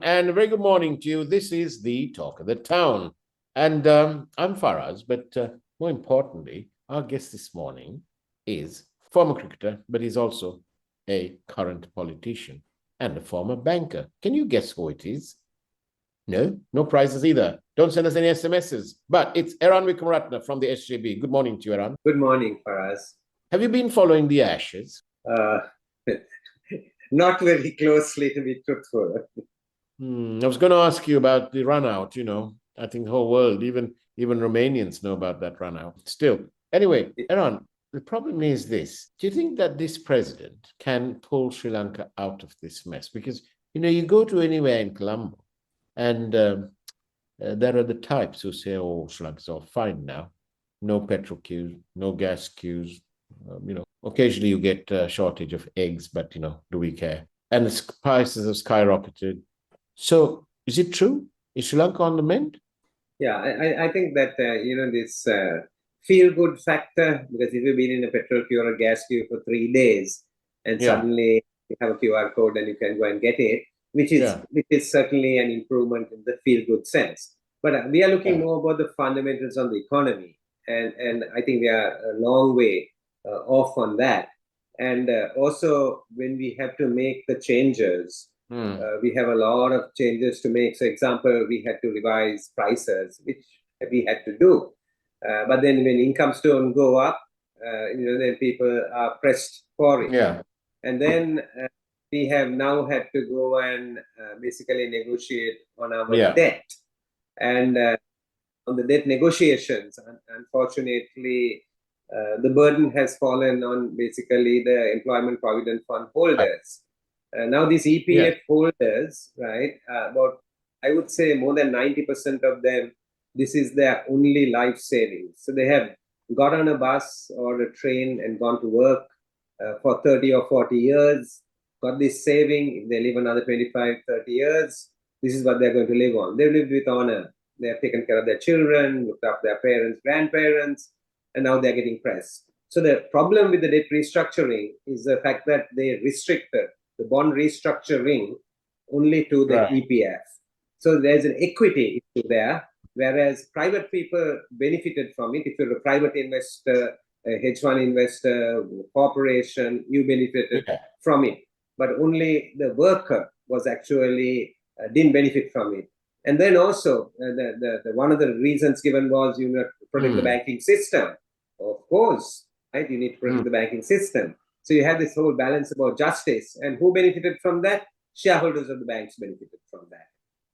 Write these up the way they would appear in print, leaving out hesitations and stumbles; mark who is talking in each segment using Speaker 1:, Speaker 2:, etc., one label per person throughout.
Speaker 1: And a very good morning to you. This is the Talk of the Town. And I'm Faraz, but more importantly, our guest this morning is former cricketer, but he's also a current politician and a former banker. Can you guess who it is? No, no prizes either. Don't send us any SMSs. But it's Eran Wickramaratne from the SJB. Good morning to you, Eran.
Speaker 2: Good morning, Faraz.
Speaker 1: Have you been following the Ashes?
Speaker 2: Not very closely, to be truthful.
Speaker 1: I was going to ask you about the run out. I think the whole world, even Romanians know about that run out. Still, anyway, Eran, the problem is this. Do you think that this president can pull Sri Lanka out of this mess? Because, you go to anywhere in Colombo and there are the types who say, oh, Sri Lanka's all fine now. No petrol queues, no gas queues. Occasionally you get a shortage of eggs, but, do we care? And the prices have skyrocketed. So is it true? Is Sri Lanka on the mend?
Speaker 2: Yeah, I think that, this feel-good factor, because if you've been in a petrol queue or a gas queue for 3 days and suddenly you have a QR code and you can go and get it, which is certainly an improvement in the feel-good sense. But we are looking more about the fundamentals on the economy. And I think we are a long way off on that. And also, when we have to make the changes, we have a lot of changes to make. So, example, we had to revise prices, which we had to do. But then when incomes don't go up, then people are pressed for it.
Speaker 1: Yeah.
Speaker 2: And then we have now had to go and basically negotiate on our debt. And on the debt negotiations, unfortunately, the burden has fallen on basically the Employment Provident Fund holders. Now these EPF holders, right, about, I would say more than 90% of them, this is their only life savings. So they have got on a bus or a train and gone to work for 30 or 40 years, got this saving. If they live another 25, 30 years, this is what they're going to live on. They've lived with honor. They have taken care of their children, looked after their parents, grandparents, and now they're getting pressed. So the problem with the debt restructuring is the fact that they restricted the bond restructuring only to the EPF. So there's an equity issue there, whereas private people benefited from it. If you're a private investor, a hedge fund investor, corporation, you benefited from it. But only the worker was actually didn't benefit from it. And then also, the one of the reasons given was you need to protect the banking system. Of course, right? You need to protect the banking system. So you have this whole balance about justice. And who benefited from that? Shareholders of the banks benefited from that.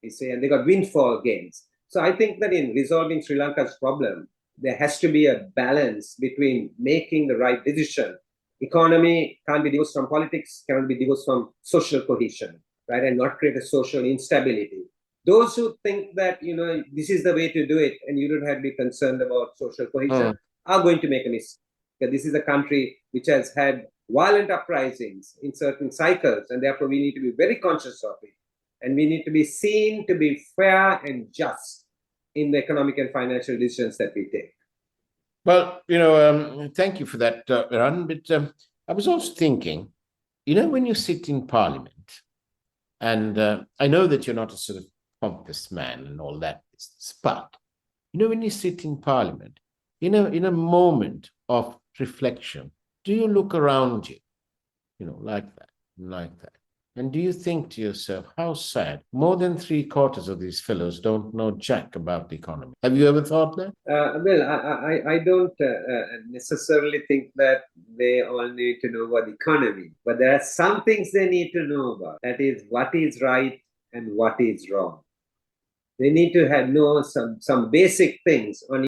Speaker 2: You see, and they got windfall gains. So I think that in resolving Sri Lanka's problem, there has to be a balance between making the right decision. Economy can't be divorced from politics, cannot be divorced from social cohesion, right? And not create a social instability. Those who think that, this is the way to do it and you don't have to be concerned about social cohesion are going to make a mistake. Because this is a country which has had violent uprisings in certain cycles, and therefore we need to be very conscious of it. And we need to be seen to be fair and just in the economic and financial decisions that we take.
Speaker 1: Well, thank you for that, Eran. But I was also thinking, when you sit in Parliament, and I know that you're not a sort of pompous man and all that business, but, when you sit in Parliament, in a moment of reflection, do you look around you, like that? And do you think to yourself, how sad, more than 3/4 of these fellows don't know jack about the economy? Have you ever thought that?
Speaker 2: Well, I don't necessarily think that they all need to know about the economy, but there are some things they need to know about. That is what is right and what is wrong. They need to know some basic things on